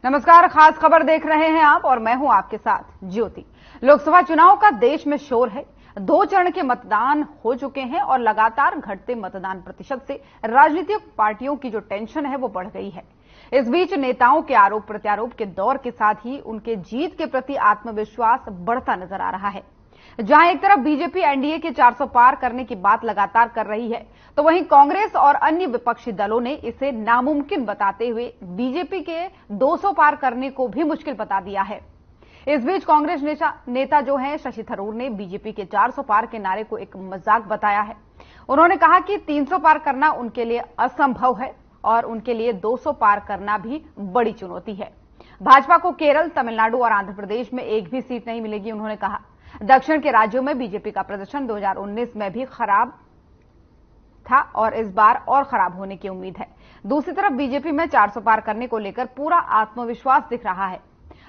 नमस्कार, खास खबर देख रहे हैं आप और मैं हूं आपके साथ ज्योति। लोकसभा चुनाव का देश में शोर है। 2 चरण के मतदान हो चुके हैं और लगातार घटते मतदान प्रतिशत से राजनीतिक पार्टियों की जो टेंशन है वो बढ़ गई है। इस बीच नेताओं के आरोप प्रत्यारोप के दौर के साथ ही उनके जीत के प्रति आत्मविश्वास बढ़ता नजर आ रहा है। जहां एक तरफ बीजेपी एनडीए के 400 पार करने की बात लगातार कर रही है, तो वहीं कांग्रेस और अन्य विपक्षी दलों ने इसे नामुमकिन बताते हुए बीजेपी के 200 पार करने को भी मुश्किल बता दिया है। इस बीच कांग्रेस नेता जो हैं शशि थरूर ने बीजेपी के 400 पार के नारे को एक मजाक बताया है। उन्होंने कहा कि 300 पार करना उनके लिए असंभव है और उनके लिए 200 पार करना भी बड़ी चुनौती है। भाजपा को केरल, तमिलनाडु और आंध्र प्रदेश में एक भी सीट नहीं मिलेगी। उन्होंने कहा दक्षिण के राज्यों में बीजेपी का प्रदर्शन 2019 में भी खराब था और इस बार और खराब होने की उम्मीद है। दूसरी तरफ बीजेपी में 400 पार करने को लेकर पूरा आत्मविश्वास दिख रहा है।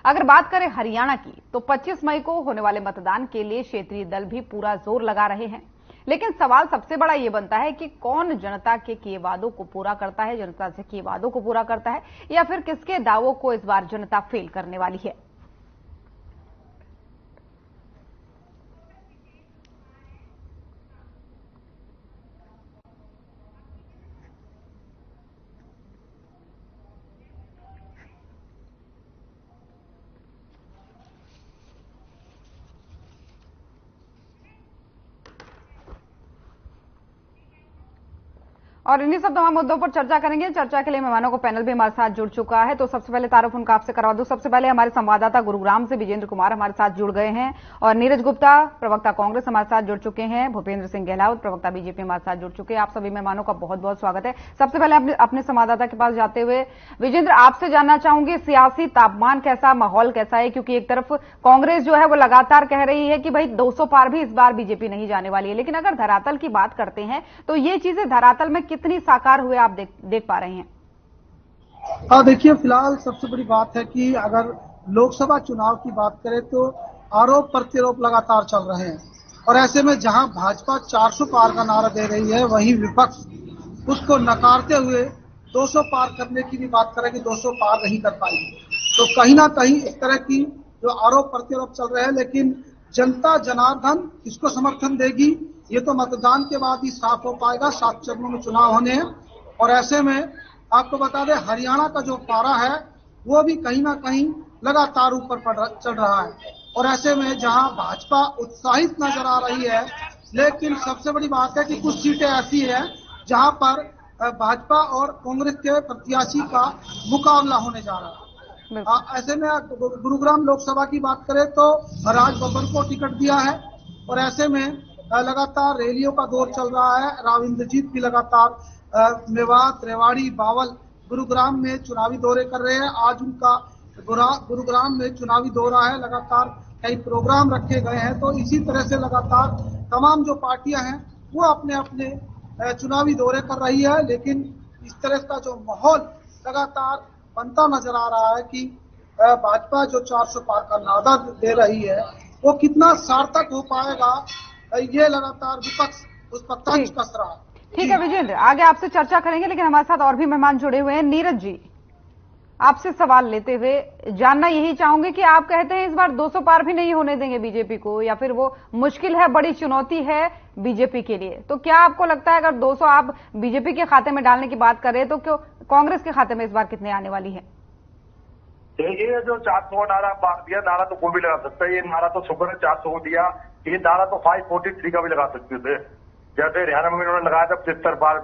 अगर बात करें हरियाणा की, तो 25 मई को होने वाले मतदान के लिए क्षेत्रीय दल भी पूरा जोर लगा रहे हैं। लेकिन सवाल सबसे बड़ा यह बनता है कि कौन जनता के किए वादों को पूरा करता है, जनता से किए वादों को पूरा करता है, या फिर किसके दावों को इस बार जनता फेल करने वाली है। और इन्हीं सब तमाम मुद्दों पर चर्चा करेंगे। चर्चा के लिए मेहमानों को पैनल भी हमारे साथ जुड़ चुका है, तो सबसे पहले तारुफ उनका आपसे करवा दूं। सबसे पहले हमारे संवाददाता गुरुग्राम से विजेंद्र कुमार हमारे साथ जुड़ गए हैं और नीरज गुप्ता प्रवक्ता कांग्रेस हमारे साथ जुड़ चुके हैं। भूपेंद्र सिंह गहलोत प्रवक्ता बीजेपी हमारे साथ जुड़ चुके हैं। आप सभी मेहमानों का बहुत बहुत स्वागत है। सबसे पहले अपने संवाददाता के पास जाते हुए विजेंद्र, आपसे जानना चाहूंगी सियासी तापमान कैसा, माहौल कैसा है, क्योंकि एक तरफ कांग्रेस जो है वो लगातार कह रही है कि भाई 200 पार भी इस बार बीजेपी नहीं जाने वाली है, लेकिन अगर धरातल की बात करते हैं तो ये चीजें धरातल में कितनी साकार हुए आप देख पा रहे हैं? हाँ, देखिए, फिलहाल सबसे बड़ी बात है कि अगर लोकसभा चुनाव की बात करें तो आरोप प्रत्यारोप लगातार चल रहे हैं और ऐसे में जहां भाजपा 400 पार का नारा दे रही है, वहीं विपक्ष उसको नकारते हुए 200 पार करने की भी बात करें कि 200 पार नहीं कर पाएगी। तो कहीं ना कहीं इस तरह की जो आरोप प्रत्यारोप चल रहे हैं, लेकिन जनता जनार्दन किसको समर्थन देगी ये तो मतदान के बाद ही साफ हो पाएगा। 7 चरणों में चुनाव होने हैं और ऐसे में आपको बता दें हरियाणा का जो पारा है वो भी कहीं ना कहीं लगातार ऊपर चल रहा है और ऐसे में जहां भाजपा उत्साहित नजर आ रही है, लेकिन सबसे बड़ी बात है कि कुछ सीटें ऐसी है जहां पर भाजपा और कांग्रेस के प्रत्याशी का मुकाबला होने जा रहा है। ऐसे में गुरुग्राम लोकसभा की बात करें तो राज बब्बर को टिकट दिया है और ऐसे में लगातार रैलियों का दौर चल रहा है। राव इंद्रजीत भी लगातार मेवात, रेवाड़ी, बावल, गुरुग्राम में चुनावी दौरे कर रहे हैं। आज उनका गुरुग्राम में चुनावी दौरा है। लगातार कई प्रोग्राम रखे गए हैं। तो इसी तरह से लगातार तमाम जो पार्टियां हैं वो अपने अपने चुनावी दौरे कर रही है, लेकिन इस तरह का जो माहौल लगातार बनता नजर आ रहा है कि भाजपा जो 400 पार का नारा दे रही है वो कितना सार्थक हो पाएगा, ये लगातार विपक्ष उस पर तंज कस रहा है। ठीक है विजेंद्र, आगे आपसे चर्चा करेंगे, लेकिन हमारे साथ और भी मेहमान जुड़े हुए हैं। नीरज जी, आपसे सवाल लेते हुए जानना यही चाहूंगे कि आप कहते हैं इस बार 200 पार भी नहीं होने देंगे बीजेपी को, या फिर वो मुश्किल है, बड़ी चुनौती है बीजेपी के लिए। तो क्या आपको लगता है अगर 200 आप बीजेपी के खाते में डालने की बात करें तो क्यों कांग्रेस के खाते में इस बार कितने आने वाली है? ये जो 400 नारा दिया, नारा तो कोई भी लगा सकता है। ये नारा तो शुक्र है 400 को दिया, ये नारा तो 543 का भी लगा सकते थे। जैसे हरियाणा में उन्होंने लगाया था 75 बार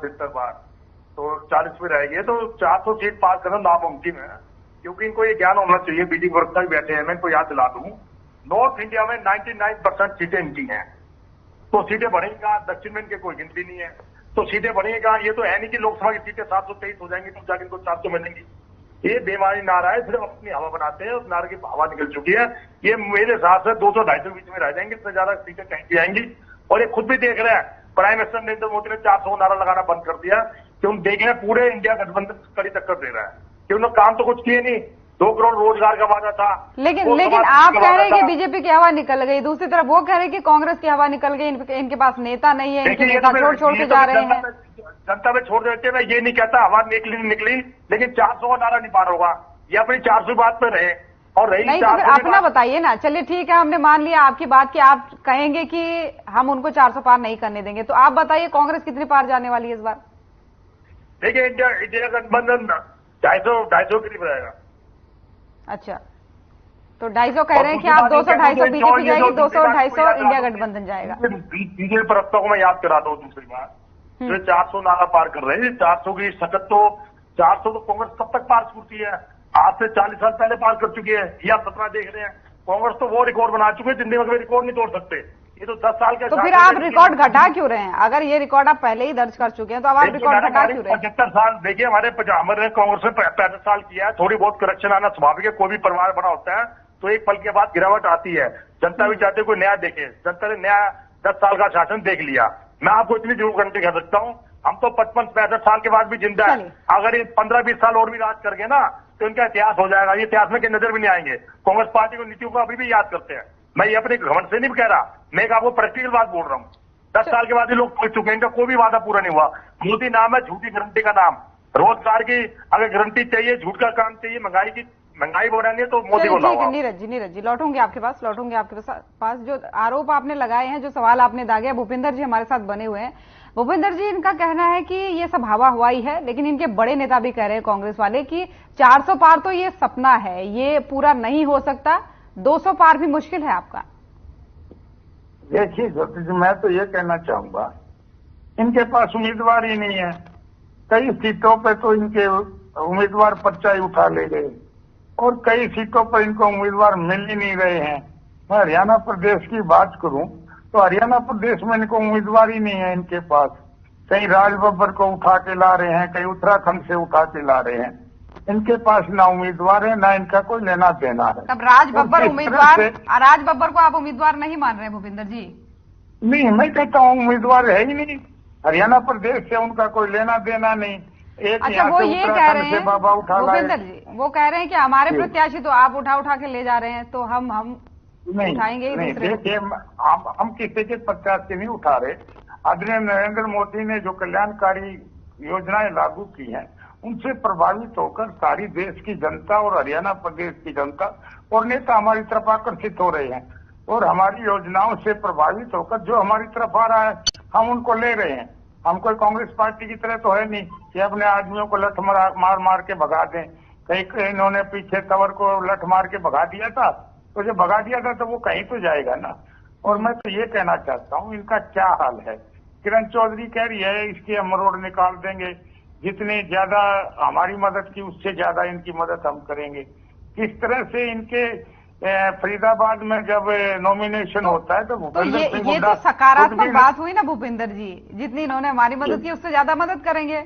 तो 40 में रहेगी। तो 400 सीट पास करना नामुमकिन है, क्योंकि इनको ये ज्ञान होना चाहिए। बीजेपी वक्ता भी बैठे हैं, मैं इनको याद दिला दूं, नॉर्थ इंडिया में 99% सीटें इनकी हैं। तो सीटें बढ़ेगा, दक्षिण में इनके कोई गिनती नहीं है, तो सीटें बढ़ेगा। ये तो है नहीं कि लोकसभा की सीटें 723 हो जाएंगी तो जाकर इनको 400 मिलेंगी। ये बेमानी नारा है, सिर्फ अपनी हवा बनाते हैं। उस नारे की हवा निकल चुकी है। ये मेरे हिसाब से 200-250 बीच में रह जाएंगे, इससे ज्यादा सीटें कहीं भी आएंगी। और ये खुद भी देख रहे हैं, प्राइम मिनिस्टर नरेंद्र मोदी ने 400 नारा लगाना बंद कर दिया कि हम देख रहे हैं पूरे इंडिया गठबंधन कड़ी टक्कर दे रहा है कि उन्होंने काम तो कुछ किए नहीं। 2 करोड़ रोजगार का वादा था, लेकिन आप कह रहे हैं कि बीजेपी की हवा निकल गई, दूसरी तरफ वो कह रहे हैं कि कांग्रेस की हवा निकल गई, इनके पास नेता नहीं है, इनके नेता छोड़ के जा रहे हैं। जनता में छोड़ देते हैं। मैं ये नहीं कहता हवा निकली, लेकिन 400 का नारा नहीं पार होगा। ये अपनी 400 बात पे रहे। और रही नहीं तो फिर अपना बताइए ना। चलिए ठीक है, हमने मान लिया आपकी बात कि आप कहेंगे कि हम उनको 400 पार नहीं करने देंगे, तो आप बताइए कांग्रेस कितनी पार जाने वाली है इस बार? देखिए, इंडिया गठबंधन 250 के करीब रहेगा। अच्छा, तो 250 कह रहे हैं कि आप 200-250 बीजेपी जाएगी, 200-250 इंडिया गठबंधन जाएगा। बीजेपी प्रवक्ता को मैं याद करा दूं दूसरी बात, जो 400 नारा पार कर रहे हैं, 400 की सकत तो 400 तो कांग्रेस कब तक पार करती है? आज से 40 साल पहले पार कर चुकी है। ये आप सपना देख रहे हैं। कांग्रेस तो वो रिकॉर्ड बना चुके हैं जिंदगी में कभी रिकॉर्ड नहीं तोड़ सकते। ये तो 10 साल के। तो फिर आप रिकॉर्ड घटा क्यों रहे हैं? अगर ये रिकॉर्ड आप पहले ही दर्ज कर चुके हैं तो अब आप रिकॉर्ड घटा क्यों रहे हैं? 75 साल देखिए, हमारे कांग्रेस ने 65 साल किया है। थोड़ी बहुत करप्शन आना स्वाभाविक है, कोई भी परिवार बना होता है तो एक पल के बाद गिरावट आती है। जनता भी चाहती है कोई नया देखे। जनता ने नया 10 साल का शासन देख लिया। मैं आपको इतनी जरूर गारंटी कर सकता हूँ, हम तो 55-65 साल के बाद भी जिंदा है। अगर ये 15-20 साल और भी राज कर गए ना तो इनका इतिहास हो जाएगा। ये इतिहास में नजर भी नहीं आएंगे। कांग्रेस पार्टी को नीतियों को अभी भी याद करते हैं। मैं ये अपने घमंड से नहीं कह रहा, मैं आपको प्रैक्टिकल बात बोल रहा हूँ। 10 साल के बाद ये लोग पहुंच चुके हैं, इनका कोई भी वादा पूरा नहीं हुआ। मोदी नाम है, झूठी गारंटी का नाम। रोजगार की अगर गारंटी चाहिए, झूठ का काम चाहिए, महंगाई बढ़ानी है तो मोदी को लाओ। नीरज जी लौटूंगी आपके पास। जो आरोप आपने लगाए हैं, जो सवाल आपने दागे, भूपिंदर जी हमारे साथ बने हुए हैं। भूपिंदर जी, इनका कहना है कि ये सब हवा हवाई है, लेकिन इनके बड़े नेता भी कह रहे हैं कांग्रेस वाले कि 400 पार तो ये सपना है, ये पूरा नहीं हो सकता, 200 पार भी मुश्किल है आपका। देखिए ज्योति जी, मैं तो ये कहना चाहूंगा, इनके पास उम्मीदवार ही नहीं है। कई सीटों पे तो इनके उम्मीदवार पर्चा ही उठा ले गए और कई सीटों पर इनको उम्मीदवार मिल ही नहीं रहे हैं। मैं हरियाणा प्रदेश की बात करूं तो हरियाणा प्रदेश में इनको उम्मीदवार ही नहीं है इनके पास। कहीं राज बब्बर को उठा के ला रहे हैं, कहीं उत्तराखंड से उठा के ला रहे हैं। इनके पास ना उम्मीदवार है, ना इनका कोई लेना देना है। तब राज बब्बर को आप उम्मीदवार नहीं मान रहे भूपिंदर जी? नहीं, मैं कहता हूँ उम्मीदवार है ही नहीं। हरियाणा प्रदेश से उनका कोई लेना देना नहीं। अच्छा, वो ये कह रहे हैं भूपिंदर जी, वो कह रहे हैं कि हमारे प्रत्याशी तो आप उठा के ले जा रहे हैं, तो हम उठाएंगे। नहीं, देखिए, हम किसी के प्रत्याशी नहीं उठा रहे। आदरणीय नरेंद्र मोदी ने जो कल्याणकारी योजनाएं लागू की हैं, उनसे प्रभावित होकर सारी देश की जनता और हरियाणा प्रदेश की जनता और नेता हमारी तरफ आकर्षित हो रहे हैं और हमारी योजनाओं से प्रभावित होकर जो हमारी तरफ आ रहा है हम उनको ले रहे हैं। हम कोई कांग्रेस पार्टी की तरह तो है नहीं कि अपने आदमियों को लठ मार के भगा दें। कहीं इन्होंने पीछे तंवर को लठ मार के भगा दिया था, तो जब भगा दिया था तो वो कहीं तो जाएगा ना। और मैं तो ये कहना चाहता हूँ, इनका क्या हाल है। किरण चौधरी कह रही है इसकी हम रोड निकाल देंगे, जितनी ज्यादा हमारी मदद की उससे ज्यादा इनकी मदद हम करेंगे। किस तरह से इनके फरीदाबाद में जब नॉमिनेशन होता है तो भूपेंद्र सिंह ये तो सकारात्मक बात हुई ना भूपिंदर जी, जितनी इन्होंने हमारी मदद की उससे ज्यादा मदद करेंगे।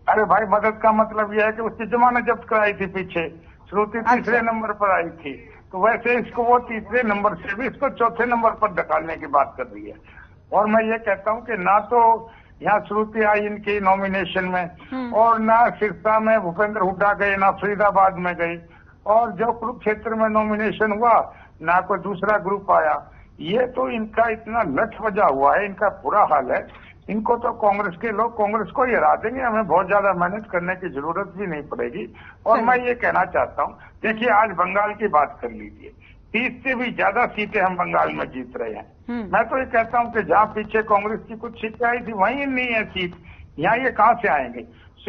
अरे भाई, मदद का मतलब यह है कि उसकी जमानत जब्त कराई थी पीछे, श्रुति तीसरे नंबर पर आई थी, तो वैसे इसको वो तीसरे नंबर से भी इसको चौथे नंबर पर ढकालने की बात कर रही है। और मैं ये कहता हूँ कि ना तो यहाँ श्रुति आई इनकी नॉमिनेशन में और ना सिरसा में भूपेंद्र हुड्डा गए, ना फरीदाबाद में गए, और जो कुरुक्षेत्र में नॉमिनेशन हुआ ना कोई दूसरा ग्रुप आया। ये तो इनका इतना लठ बजा हुआ है, इनका बुरा हाल है। इनको तो कांग्रेस के लोग कांग्रेस को ही हरा देंगे, हमें बहुत ज्यादा मेहनत करने की जरूरत भी नहीं पड़ेगी। और मैं ये कहना चाहता हूँ, देखिए आज बंगाल की बात कर लीजिए, 30 से भी ज्यादा सीटें हम बंगाल में जीत रहे हैं। मैं तो ये कहता हूँ कि जहाँ पीछे कांग्रेस की कुछ सीटें आई थी वहीं नहीं है सीट, यहाँ ये कहाँ से आएंगे।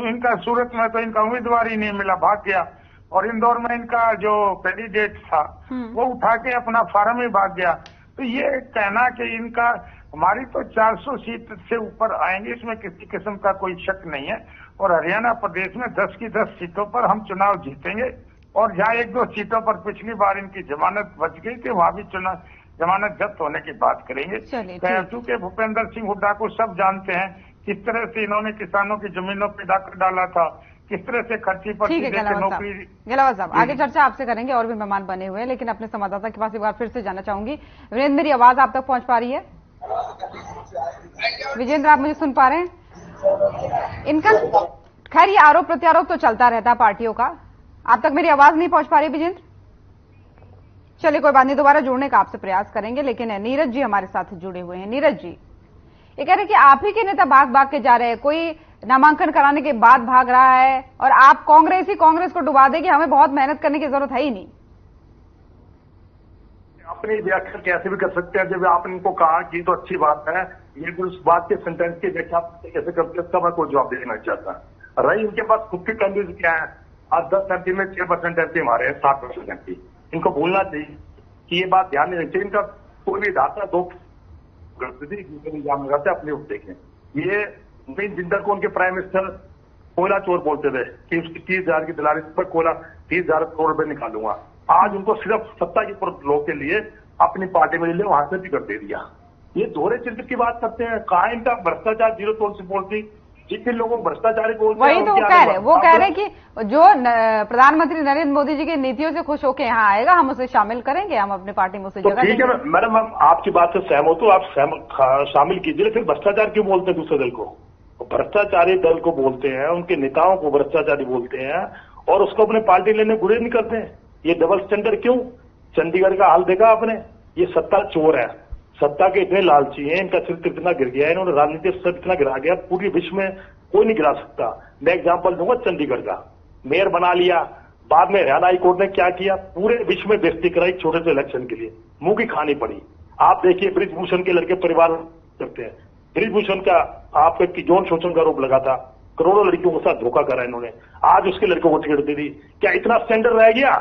इनका सूरत में तो इनका उम्मीदवार ही नहीं मिला, भाग गया। और इंदौर में इनका जो कैंडिडेट था वो उठा के अपना फार्म ही भाग गया। तो ये कहना कि इनका हमारी तो 400 सीट से ऊपर आएंगे, इसमें किसी किस्म का कोई शक नहीं है। और हरियाणा प्रदेश में 10 की 10 सीटों पर हम चुनाव जीतेंगे। और जहाँ 1-2 सीटों पर पिछली बार इनकी जमानत बच गई थी, वहां भी चुनाव जमानत जब्त होने की बात करेंगे। क्योंकि भूपेंद्र सिंह हुड्डा को सब जानते हैं किस तरह से इन्होंने किसानों की जमीनों पर डाकर डाला था, किस तरह से खर्ची पर नौकरी। गहलोत साहब, आगे चर्चा आपसे करेंगे, और भी मेहमान बने हुए हैं, लेकिन अपने संवाददाता के पास एक बार फिर से जाना चाहूंगी। वीरेंद्र, मेरी आवाज आप तक पहुंच पा रही है? विजेंद्र, आप मुझे सुन पा रहे हैं? इनका खैर ये आरोप प्रत्यारोप तो चलता रहता है पार्टियों का। आप तक मेरी आवाज नहीं पहुंच पा रही विजेंद्र? चलिए कोई बात नहीं, दोबारा जुड़ने का आपसे प्रयास करेंगे। लेकिन नीरज जी हमारे साथ जुड़े हुए हैं। नीरज जी, ये कह रहे कि आप ही के नेता भाग भाग के जा रहे हैं, कोई नामांकन कराने के बाद भाग रहा है और आप कांग्रेस को डुबा देगी, हमें बहुत मेहनत करने की जरूरत है ही नहीं। अपनी व्याख्या कैसे भी कर सकते हैं, जब आपने इनको कहा कि तो अच्छी बात है, ये उस बात के सेंटेंस की व्याख्या कैसे करते हैं इसका मैं कोई जवाब देना चाहता। रही इनके पास खुद की कैंडिडेट क्या है, आज 10 एमपी में 6% एमपी हमारे हैं, 7% एमपी। इनको भूलना चाहिए कि ये बात ध्यान नहीं रखनी चाहिए। इनका कोई भी धाता दो इल्जाम लगाते अपने उप देखें। ये नवीन जिंदल को उनके प्राइम मिनिस्टर कोयला चोर बोलते थे कि उसकी 30,000 की दलाली पर कोयला 30,000 करोड़ रुपए निकालूंगा। आज उनको सिर्फ सत्ता की लोग के लिए अपनी पार्टी में ले वहां से टिकट दे दिया। ये दोहरे चरित्र की बात करते हैं। कहा इनका भ्रष्टाचार जीरो टॉलरेंस पॉलिसी, जितने लोगों को भ्रष्टाचारी बोलते हैं वही तो वो कह रहे कि जो प्रधानमंत्री नरेंद्र मोदी जी की नीतियों से खुश होकर यहाँ आएगा हम उसे शामिल करेंगे, हम अपनी पार्टी में उसे जगह देंगे। ठीक है मैडम, हम आपकी बात से सहमत हूँ, आप शामिल कीजिए। फिर भ्रष्टाचार क्यों बोलते हैं दूसरे दल को? भ्रष्टाचारी दल को बोलते हैं, उनके नेताओं को भ्रष्टाचारी बोलते हैं और उसको अपने पार्टी लेने गुरेज नहीं करते हैं। ये डबल स्टैंडर्ड क्यों? चंडीगढ़ का हाल देखा आपने, ये सत्ता चोर है, सत्ता के इतने लालची हैं, इनका चरित्र इतना गिर गया है, इन्होंने राजनीतिक स्तर इतना गिरा गया, पूरी विश्व में कोई नहीं गिरा सकता। मैं एग्जांपल दूंगा चंडीगढ़ का, मेयर बना लिया, बाद में हरियाणा हाईकोर्ट ने क्या किया, पूरे विश्व में बेइज्जती कराई छोटे से इलेक्शन के लिए, मुंह की खानी पड़ी। आप देखिए ब्रिजभूषण के लड़के परिवार करते हैं, ब्रिजभूषण का आपके यौन शोषण का आरोप लगा था, करोड़ों लड़कियों के साथ धोखा करा इन्होंने, आज उसके लड़कों को टिकट दे दी। क्या इतना स्टैंडर्ड रह गया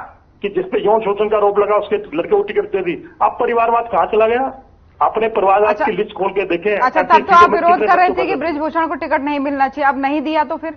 कि जिसपे यौन शोषण का आरोप लगा उसके लड़के को टिकट दे दी? अब परिवारवाद कहां चला गया? अपने परिवारवाद की लिस्ट खोल के देखें। अच्छा, तब तो आप विरोध कर रहे थे कि ब्रिजभूषण को टिकट नहीं मिलना चाहिए, अब नहीं दिया तो फिर?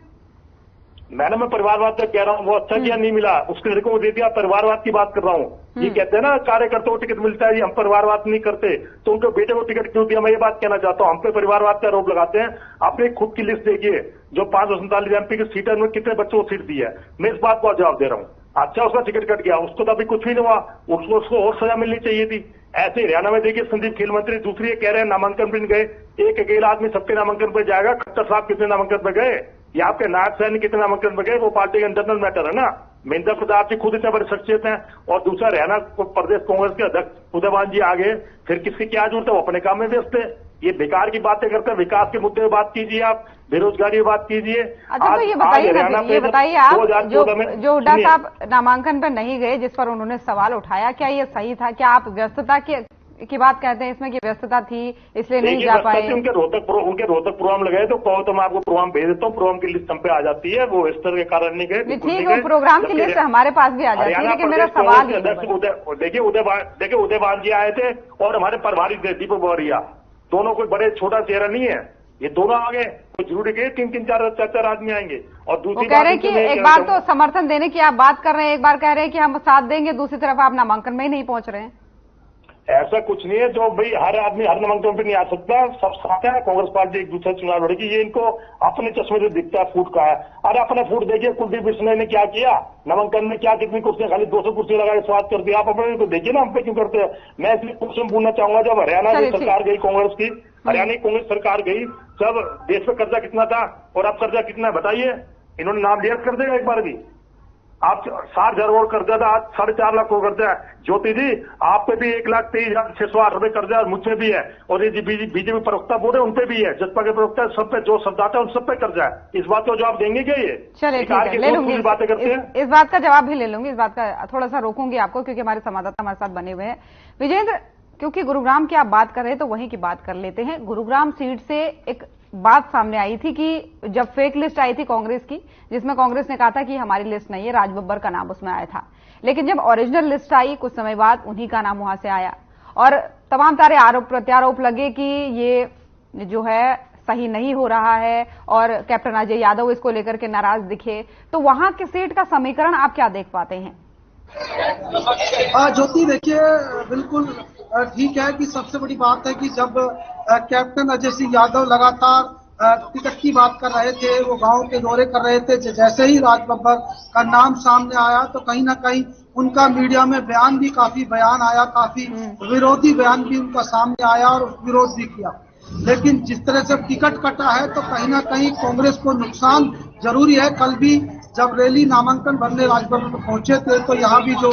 मैडम मैं परिवारवाद तक कह रहा हूँ, वो अच्छा किया नहीं मिला, उसके लड़कों को दे दिया, परिवारवाद की बात कर रहा हूँ। ये कहते हैं ना कार्यकर्ताओं को टिकट मिलता है, हम परिवारवाद नहीं करते, तो उनके बेटे को टिकट क्यों दिया? मैं ये बात कहना चाहता हूँ, हम पे परिवारवाद का आरोप लगाते हैं। अपनी खुद की लिस्ट देखिए, जो 547 एमपी की सीट है उनमें कितने बच्चों को सीट दी है, मैं इस बात का जवाब दे रहा हूँ। अच्छा उसका टिकट कट गया, उसको तो अभी कुछ भी नहीं हुआ, उसको और सजा मिलनी चाहिए थी। ऐसे हरियाणा में देखिए संदीप खेल मंत्री दूसरी कह रहे हैं नामांकन पे गए, एक अकेला आदमी सबके नामांकन पे जाएगा। खट्टर साहब कितने नामांकन पे गए, या आपके नायब सैनिक कितने नामांकन पे गए? वो पार्टी का इंटरनल मैटर है ना। महेंद्र प्रताप जी खुद इतने बड़े शख्सियत हैं, और दूसरा हरियाणा प्रदेश कांग्रेस के अध्यक्ष उदयवान जी आगे, फिर किसकी क्या जरूरत है? वो अपने काम में व्यस्त है। ये बेकार की बातें करते हैं। विकास के मुद्दे पर बात कीजिए, आप बेरोजगारी की बात कीजिए। अच्छा तो ये बताइए आप जो हुड्डा साहब नामांकन पर नहीं गए, जिस पर उन्होंने सवाल उठाया, क्या ये सही था? क्या आप व्यस्तता की बात कहते हैं इसमें कि व्यस्तता थी इसलिए नहीं जा पाए? उनके रोहतक प्रोग्राम लगाए तो कहो तो मैं आपको प्रोग्राम भेज देता हूँ, प्रोग्राम की लिस्ट हम पे आ जाती है। वो स्तर के कारण नहीं गए, ठीक है, प्रोग्राम की लिस्ट हमारे पास भी आ जाती है, लेकिन मेरा सवाल देखिए उदयवान जी आए थे और हमारे प्रभारी थे दीपक बौरिया, दोनों कोई बड़े छोटा चेहरा नहीं है, ये दोनों आ गए। तो जरूरी है 3-3, 4 आदमी आएंगे। और दूसरी कह रहे हैं कि एक बार तो समर्थन देने की आप बात कर रहे हैं, एक बार कह रहे हैं कि हम साथ देंगे, दूसरी तरफ आप नामांकन में ही नहीं पहुंच रहे हैं। ऐसा कुछ नहीं है, जो भाई हर आदमी हर नामांकन पे नहीं आ सकता, सब साथ है। कांग्रेस पार्टी एक दूसरे चुनाव लड़ेगी, ये इनको अपने चश्मे से दिखता है फूट का है। अरे अपने फूट देखिए, कुलदीप बिश्नोई ने क्या किया नामांकन में, क्या कितनी कुर्सियां, खाली 200 कुर्सी लगा के स्वाद कर दिया। आप अपने को देखिए ना, हम पे क्यों करते हैं? मैं इसलिए क्वेश्चन पूछना चाहूंगा, जब हरियाणा की सरकार गई कांग्रेस की, हरियाणा की कांग्रेस सरकार गई, जब देश में कर्जा कितना था और अब कर्जा कितना है बताइए? इन्होंने नाम लिया कर देगा एक बार भी? आप 60,000 करोड़ कर्जा था, आज 4.5 लाख करोड़ कर्जा है। ज्योति जी आप पे भी 1,23,608 रुपए कर्जा है, मुझ पे भी है, और ये बीजेपी प्रवक्ता बोल रहे उन पे भी है, जसपा के प्रवक्ता सब पे, जो शब्द आता है उन सब पे कर्जा है। इस बात को जवाब देंगे क्या? ये चलिए ठीक है, ले लूंगी, बातें करते हैं, इस बात का जवाब भी ले लूंगी। इस बात का थोड़ा सा रोकूंगी आपको, क्योंकि हमारे संवाददाता हमारे साथ बने हुए हैं। विजेंद्र, क्योंकि गुरुग्राम की आप बात कर रहे हैं तो वहीं की बात कर लेते हैं। गुरुग्राम सीट से एक बात सामने आई थी कि जब फेक लिस्ट आई थी कांग्रेस की, जिसमें कांग्रेस ने कहा था कि हमारी लिस्ट नहीं है, राज बब्बर का नाम उसमें आया था, लेकिन जब ओरिजिनल लिस्ट आई कुछ समय बाद उन्हीं का नाम वहां से आया और तमाम सारे आरोप प्रत्यारोप लगे कि ये जो है सही नहीं हो रहा है और कैप्टन अजय यादव इसको लेकर के नाराज दिखे। तो वहां के सीट का समीकरण आप क्या देख पाते हैं? ज्योति देखिए, बिल्कुल ठीक है कि सबसे बड़ी बात है कि जब कैप्टन अजय सिंह यादव लगातार टिकट की बात कर रहे थे, वो गांव के दौरे कर रहे थे, जैसे ही राज बब्बर का नाम सामने आया तो कहीं ना कहीं उनका मीडिया में बयान आया, काफी विरोधी बयान भी उनका सामने आया और विरोध भी किया। लेकिन जिस तरह से टिकट कटा है तो कहीं ना कहीं कांग्रेस को नुकसान जरूरी है। कल भी जब रैली नामांकन भरने राजभवन में पहुंचे थे तो यहाँ भी जो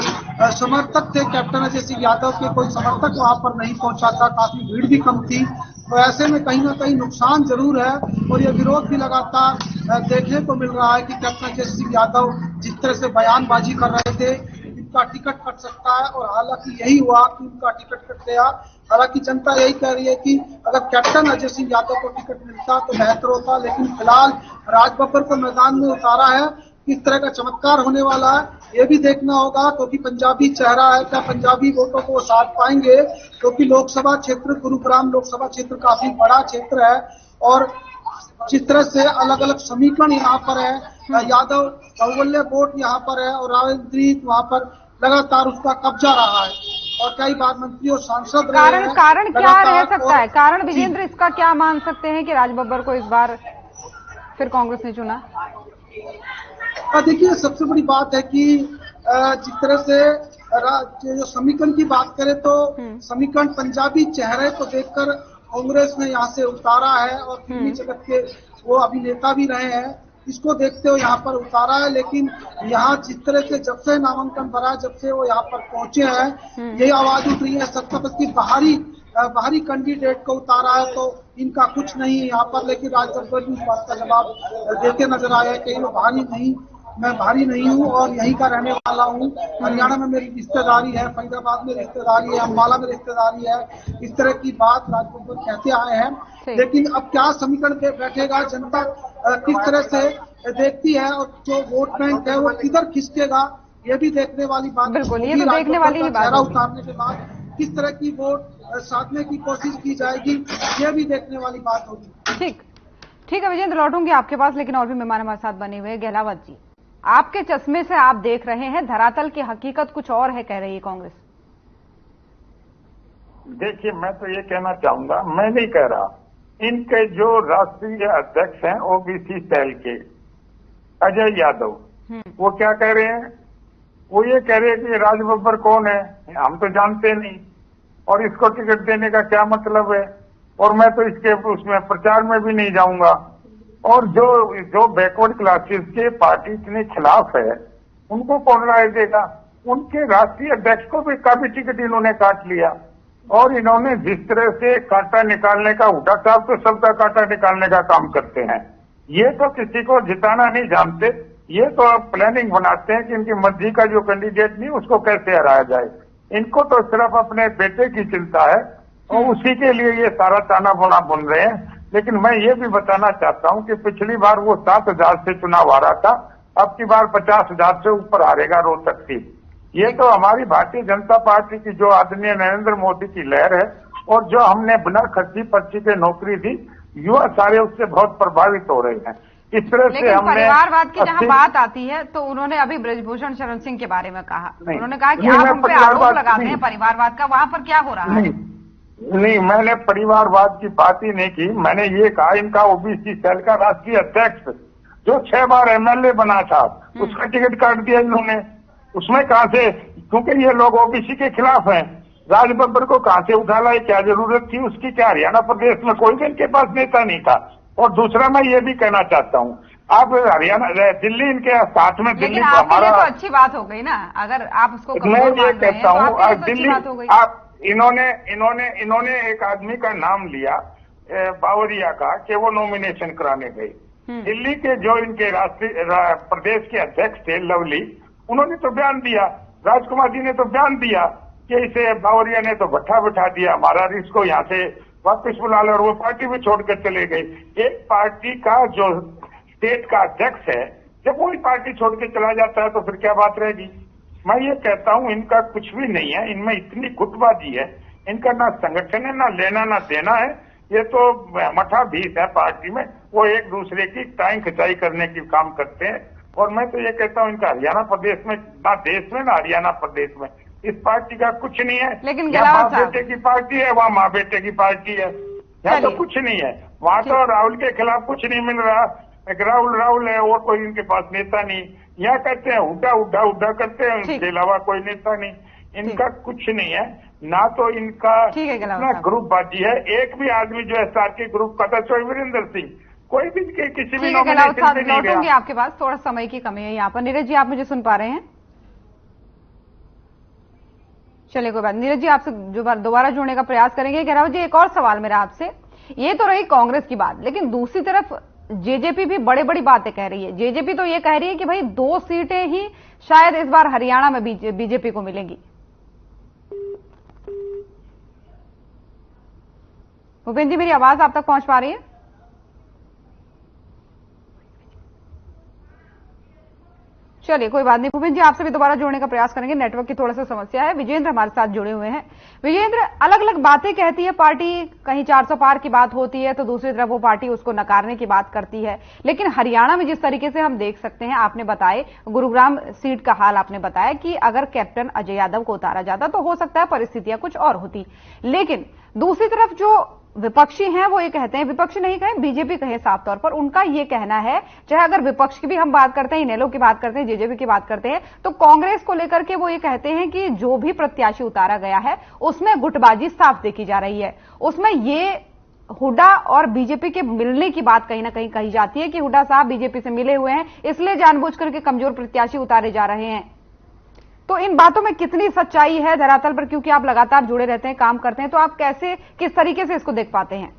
समर्थक थे कैप्टन अजय सिंह यादव के, कोई समर्थक वहां पर नहीं पहुंचा था, काफी भीड़ भी कम थी। तो ऐसे में कहीं ना कहीं नुकसान जरूर है और ये विरोध भी लगातार देखने को मिल रहा है कि कैप्टन अजय सिंह यादव जिस तरह से बयानबाजी कर रहे थे इनका टिकट कट सकता है, और हालांकि यही हुआ कि उनका टिकट कट गया। हालांकि जनता यही कह रही है कि अगर कैप्टन अजय सिंह यादव को टिकट मिलता तो बेहतर होता, लेकिन फिलहाल राजबब्बर को मैदान में उतारा है। किस तरह का चमत्कार होने वाला है ये भी देखना होगा, क्योंकि पंजाबी चेहरा है, क्या पंजाबी वोटों को साथ पाएंगे, क्योंकि लोकसभा क्षेत्र गुरुग्राम लोकसभा क्षेत्र काफी बड़ा क्षेत्र है और जिस तरह से अलग अलग समीकरण यहाँ पर है, यादव बहुल्य वोट यहाँ पर है और राजनीति वहाँ पर लगातार उसका कब्जा रहा है और कई बार मंत्री और सांसद कारण क्या रह सकता है? कारण विजेंद्र इसका क्या मान सकते हैं कि राजबब्बर को इस बार फिर कांग्रेस ने चुना? देखिए, सबसे बड़ी बात है कि जिस तरह से जो समीकरण की बात करें तो समीकरण पंजाबी चेहरे को देखकर कांग्रेस ने यहाँ से उतारा है और फिल्मी जगत के वो अभिनेता भी रहे हैं, इसको देखते हुए यहाँ पर उतारा है। लेकिन यहाँ जिस तरह से जब से नामांकन भरा, जब से वो यहाँ पर पहुंचे हैं, यही आवाज उठ रही है सत्तापति बाहरी कैंडिडेट को उतारा है तो इनका कुछ नहीं है यहाँ पर। लेकिन राजबब्बर भी इस बात का जवाब देते नजर आया है कि मैं भारी नहीं हूँ और यहीं का रहने वाला हूँ। हरियाणा में मेरी रिश्तेदारी है, फरीदाबाद में रिश्तेदारी है, अम्बाला में रिश्तेदारी है, इस तरह की बात राजबब्बर कहते आए हैं। लेकिन अब क्या समीकरण पे बैठेगा, जनता किस तरह से देखती है और जो वोट बैंक है वो किधर खिसकेगा, ये भी देखने वाली बात। बिल्कुल, ये तो देखने वाली ही बात है। उतारने के बाद किस तरह की वोट साधने की कोशिश की जाएगी, ये भी देखने वाली बात होगी। ठीक है विजेंद्र, लौटूंगी आपके पास, लेकिन और भी मेहमान हमारे साथ बने हुए हैं। गहलावत जी, आपके चश्मे से आप देख रहे हैं, धरातल की हकीकत कुछ और है, कह रही है कांग्रेस। देखिए, मैं तो ये कहना चाहूंगा, मैं नहीं कह रहा, इनके जो राष्ट्रीय अध्यक्ष हैं ओबीसी सेल के अजय यादव, वो क्या कह रहे हैं? वो ये कह रहे हैं कि राजबब्बर कौन है, हम तो जानते नहीं और इसको टिकट देने का क्या मतलब है, और मैं तो इसके उसमें प्रचार में भी नहीं जाऊंगा। और जो बैकवर्ड क्लासेस के पार्टी के खिलाफ है उनको कौन राय देगा? उनके राष्ट्रीय अध्यक्ष को भी काफी टिकट इन्होंने काट लिया और इन्होंने जिस तरह से कांटा निकालने का, हुड्डा साहब तो सबका कांटा निकालने का काम करते हैं। ये तो किसी को जिताना नहीं जानते, ये तो प्लानिंग बनाते हैं कि इनकी मर्जी का जो कैंडिडेट नहीं उसको कैसे हराया जाए। इनको तो सिर्फ अपने बेटे की चिंता है और उसी के लिए ये सारा ताना बाना बुन रहे हैं। लेकिन मैं ये भी बताना चाहता हूं कि पिछली बार वो 7,000 से चुनाव हारा था, अब की बार 50,000 से ऊपर हारेगा रोहतक सीट। ये तो हमारी भारतीय जनता पार्टी की जो आदरणीय नरेंद्र मोदी की लहर है और जो हमने बिना खर्ची पर्ची के नौकरी दी, युवा सारे उससे बहुत प्रभावित हो रहे हैं। इस तरह से हमने परिवारवाद की जहां बात आती है तो उन्होंने अभी ब्रजभूषण शरण सिंह के बारे में कहा, उन्होंने कहा कि आप हम पे आरोप लगाते हैं परिवारवाद का, वहां पर क्या हो रहा है? नहीं, मैंने परिवारवाद की बात ही नहीं की। मैंने ये कहा इनका ओबीसी सेल का राष्ट्रीय अध्यक्ष जो 6 बार एमएलए बना था उसका टिकट काट दिया इन्होंने। उसमें कहां से, क्योंकि ये लोग ओबीसी के खिलाफ हैं, राजबब्बर को कहां से उठा लाए, क्या जरूरत थी उसकी? क्या हरियाणा प्रदेश में कोई भी इनके पास नेता नहीं था? और दूसरा मैं ये भी कहना चाहता हूँ, आप हरियाणा दिल्ली इनके साथ में, दिल्ली तो हमारा तो अच्छी बात हो गई ना, अगर आप उसको मैं ये कहता हूँ दिल्ली, आप इन्होंने एक आदमी का नाम लिया बावरिया का कि वो नॉमिनेशन कराने गए। दिल्ली के जो इनके राष्ट्रीय प्रदेश के अध्यक्ष थे लवली, उन्होंने तो बयान दिया, राजकुमार जी ने तो बयान दिया कि इसे बावरिया ने तो बैठा दिया हमारा, इसको यहाँ से वापस बुला लो, और वो पार्टी भी छोड़कर चले गए। एक पार्टी का जो स्टेट का अध्यक्ष है, जब वही पार्टी छोड़ के चला जाता है तो फिर क्या बात रहेगी? मैं ये कहता हूँ इनका कुछ भी नहीं है, इनमें इतनी गुटबाजी है, इनका ना संगठन है, ना लेना ना देना है। ये तो मठा भीत है पार्टी में, वो एक दूसरे की टाइम खिंचाई करने की काम करते हैं। और मैं तो ये कहता हूँ इनका हरियाणा प्रदेश में, ना देश में ना हरियाणा प्रदेश में, इस पार्टी का कुछ नहीं है। लेकिन माँ बेटे की पार्टी है, वहाँ माँ बेटे की पार्टी है, यहाँ तो कुछ नहीं है। वहाँ तो राहुल के खिलाफ कुछ नहीं मिल रहा, एक राहुल है और कोई इनके पास नेता नहीं। यहाँ कहते हैं उड्डा करते हैं, इसके अलावा कोई नेता नहीं। इनका कुछ नहीं है, ना तो इनका इतना ग्रुप बाजी है। एक भी आदमी जो एसआर के ग्रुप का था, चाहे वीरेंद्र सिंह, कोई भी किसी भी गहलोत साहब लौटूंगी आपके पास, थोड़ा समय की कमी है यहाँ पर। नीरज जी, आप मुझे सुन पा रहे हैं? चलिए कोई बात, नीरज जी आपसे दोबारा जुड़ने का प्रयास करेंगे। गहलोत जी, एक और सवाल मेरा आपसे, ये तो रही कांग्रेस की बात, लेकिन दूसरी तरफ जेजेपी भी बड़ी बड़ी बातें कह रही है। जेजेपी तो ये कह रही है कि भाई 2 सीटें ही शायद इस बार हरियाणा में बीजेपी को मिलेंगी। भूपेंद्र जी, मेरी आवाज आप तक पहुंच पा रही है? चलिए कोई बात नहीं, भूपेंद्र जी आपसे भी दोबारा जोड़ने का प्रयास करेंगे, नेटवर्क की थोड़ा सा समस्या है। विजेंद्र हमारे साथ जुड़े हुए हैं। विजेंद्र, अलग अलग बातें कहती है पार्टी, कहीं 400 पार की बात होती है तो दूसरी तरफ वो पार्टी उसको नकारने की बात करती है। लेकिन हरियाणा में जिस तरीके से हम देख सकते हैं, आपने बताए गुरुग्राम सीट का हाल आपने बताया कि अगर कैप्टन अजय यादव को उतारा जाता तो हो सकता है परिस्थितियां कुछ और होती। लेकिन दूसरी तरफ जो विपक्षी हैं वो ये कहते हैं, विपक्ष नहीं कहें बीजेपी कहे साफ तौर पर, उनका ये कहना है, चाहे अगर विपक्ष की भी हम बात करते हैं, इनेलो की बात करते हैं, जेजेपी की बात करते हैं, तो कांग्रेस को लेकर के वो ये कहते हैं कि जो भी प्रत्याशी उतारा गया है उसमें गुटबाजी साफ देखी जा रही है। उसमें ये हुड्डा और बीजेपी के मिलने की बात कहीं ना कहीं कही जाती है कि हुड्डा साहब बीजेपी से मिले हुए हैं, इसलिए जानबूझ करके कमजोर प्रत्याशी उतारे जा रहे हैं। तो इन बातों में कितनी सच्चाई है धरातल पर, क्योंकि आप लगातार जुड़े रहते हैं, काम करते हैं, तो आप कैसे, किस तरीके से इसको देख पाते हैं?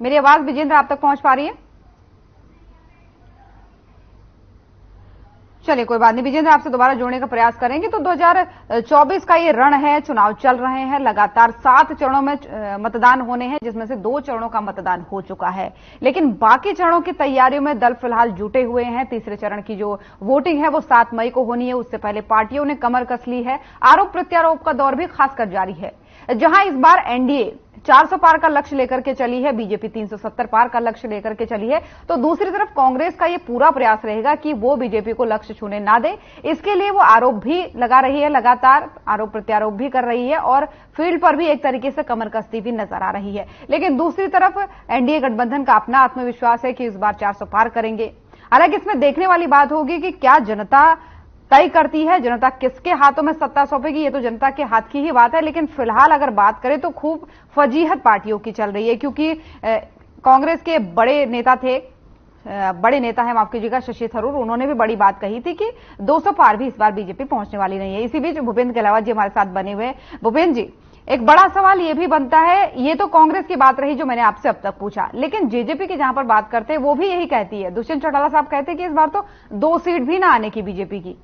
मेरी आवाज विजेंद्र आप तक पहुंच पा रही है? चलिए कोई बात नहीं, विजेंद्र आपसे दोबारा जोड़ने का प्रयास करेंगे। तो 2024 का ये रण है, चुनाव चल रहे हैं, लगातार 7 चरणों में मतदान होने हैं, जिसमें से 2 चरणों का मतदान हो चुका है। लेकिन बाकी चरणों की तैयारियों में दल फिलहाल जुटे हुए हैं। तीसरे चरण की जो वोटिंग है वो 7 मई को होनी है, उससे पहले पार्टियों ने कमर कस ली है। आरोप प्रत्यारोप का दौर भी खासकर जारी है। जहां इस बार एनडीए 400 पार का लक्ष्य लेकर के चली है, बीजेपी 370 पार का लक्ष्य लेकर के चली है, तो दूसरी तरफ कांग्रेस का यह पूरा प्रयास रहेगा कि वो बीजेपी को लक्ष्य छूने ना दे। इसके लिए वो आरोप भी लगा रही है, लगातार आरोप प्रत्यारोप भी कर रही है और फील्ड पर भी एक तरीके से कमर कसती भी नजर आ रही है। लेकिन दूसरी तरफ एनडीए गठबंधन का अपना आत्मविश्वास है कि इस बार 400 पार करेंगे। हालांकि इसमें देखने वाली बात होगी कि क्या जनता तय करती है, जनता किसके हाथों में सत्ता सौंपेगी, ये तो जनता के हाथ की ही बात है। लेकिन फिलहाल अगर बात करें तो खूब फजीहत पार्टियों की चल रही है, क्योंकि कांग्रेस के बड़े नेता थे, बड़े नेता है माफ कीजिएगा, शशि थरूर, उन्होंने भी बड़ी बात कही थी कि 200 पार भी इस बार बीजेपी पहुंचने वाली नहीं है। इसी बीच भूपेंद्र गहलोत जी हमारे साथ बने हुए। भूपेंद्र जी, एक बड़ा सवाल यह भी बनता है, ये तो कांग्रेस की बात रही जो मैंने आपसे अब तक पूछा, लेकिन जेजेपी की जहां पर बात करते हैं वो भी यही कहती है, दुष्यंत चौटाला साहब कहते हैं कि इस बार तो 2 सीट भी ना आने की बीजेपी की।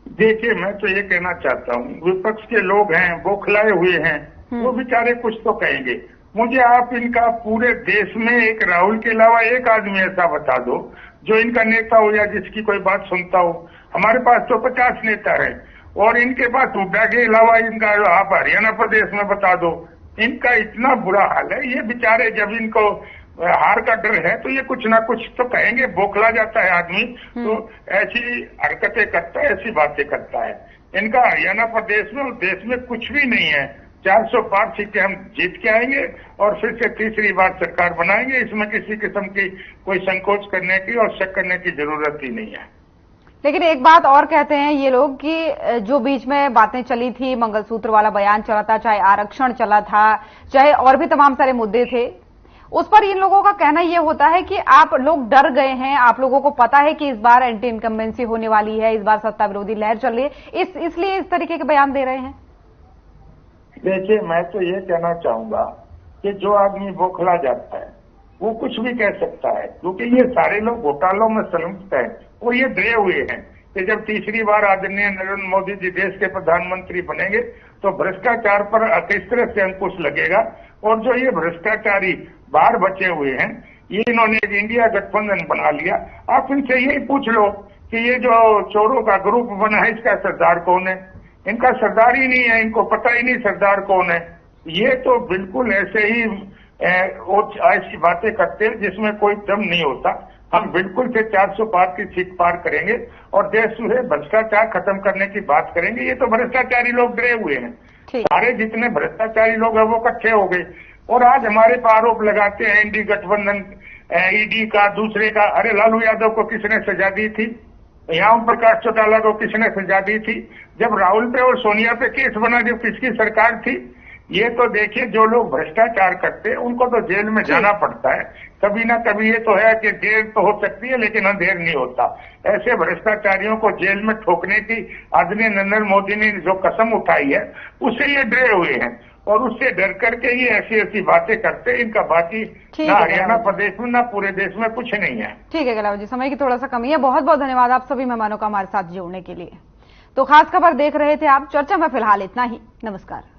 देखिए, मैं तो ये कहना चाहता हूँ, विपक्ष के लोग हैं, बौखलाए हुए हैं, वो बेचारे कुछ तो कहेंगे। मुझे आप इनका पूरे देश में एक राहुल के अलावा एक आदमी ऐसा बता दो जो इनका नेता हो या जिसकी कोई बात सुनता हो। हमारे पास तो 50 नेता है और इनके पास हुड्डा के अलावा इनका आप हरियाणा प्रदेश में बता दो। इनका इतना बुरा हाल है, ये बेचारे जब इनको हार का डर है तो ये कुछ ना कुछ तो कहेंगे। बौखला जाता है आदमी तो ऐसी हरकतें करता है, ऐसी बातें करता है। इनका हरियाणा प्रदेश में और देश में कुछ भी नहीं है। 400 पार सीटें हम जीत के आएंगे और फिर से तीसरी बार सरकार बनाएंगे। इसमें किसी किस्म की कोई संकोच करने की और शक करने की जरूरत ही नहीं है। लेकिन एक बात और कहते हैं ये लोग कि जो बीच में बातें चली थी, मंगलसूत्र वाला बयान चला था, चाहे आरक्षण चला था, चाहे और भी तमाम सारे मुद्दे थे, उस पर इन लोगों का कहना यह होता है कि आप लोग डर गए हैं, आप लोगों को पता है कि इस बार एंटी इनकम्बेंसी होने वाली है, इस बार सत्ता विरोधी लहर चल रही है, इसलिए इस तरीके के बयान दे रहे हैं। देखिए, मैं तो ये कहना चाहूंगा कि जो आदमी बौखला जाता है वो कुछ भी कह सकता है, क्योंकि ये सारे लोग घोटालों में संलिप्त हैं और ये डरे हुए हैं कि जब तीसरी बार आदरणीय नरेंद्र मोदी जी देश के प्रधानमंत्री बनेंगे तो भ्रष्टाचार पर किस तरह से अंकुश लगेगा। और जो ये भ्रष्टाचारी बाहर बचे हुए हैं, ये इन्होंने एक इंडिया गठबंधन बना लिया। आप इनसे यही पूछ लो कि ये जो चोरों का ग्रुप बना है, इसका सरदार कौन है? इनका सरदार ही नहीं है, इनको पता ही नहीं सरदार कौन है। ये तो बिल्कुल ऐसे ही ऐसी बातें करते हैं जिसमें कोई दम नहीं होता। हम बिल्कुल से 400 पार की सीट पार करेंगे और देश में भ्रष्टाचार खत्म करने की बात करेंगे। ये तो भ्रष्टाचारी लोग डरे हुए हैं, सारे जितने भ्रष्टाचारी लोग हैं वो इकट्ठे हो गए और आज हमारे पर आरोप लगाते हैं एनडी गठबंधन, ईडी का, दूसरे का। अरे लालू यादव को किसने सजा दी थी? यहाँ ओम प्रकाश चौटाला को किसने सजा दी थी? जब राहुल पे और सोनिया पे केस बना, जब किसकी सरकार थी? ये तो देखिए, जो लोग भ्रष्टाचार करते हैं उनको तो जेल में जाना पड़ता है। कभी ना कभी ये तो है कि देर तो हो सकती है, लेकिन अंधेर नहीं होता। ऐसे भ्रष्टाचारियों को जेल में ठोकने की आदरणीय नरेंद्र मोदी ने जो कसम उठाई है, उससे ये डरे हुए हैं और उससे डर करके ये ऐसी ऐसी बातें करते हैं। इनका बाकी ना हरियाणा प्रदेश में ना पूरे देश में कुछ नहीं है। ठीक है गलावत जी, समय की थोड़ा सा कमी है। बहुत बहुत धन्यवाद आप सभी मेहमानों का हमारे साथ जुड़ने के लिए। तो खास खबर देख रहे थे आप। चर्चा में फिलहाल इतना ही। नमस्कार।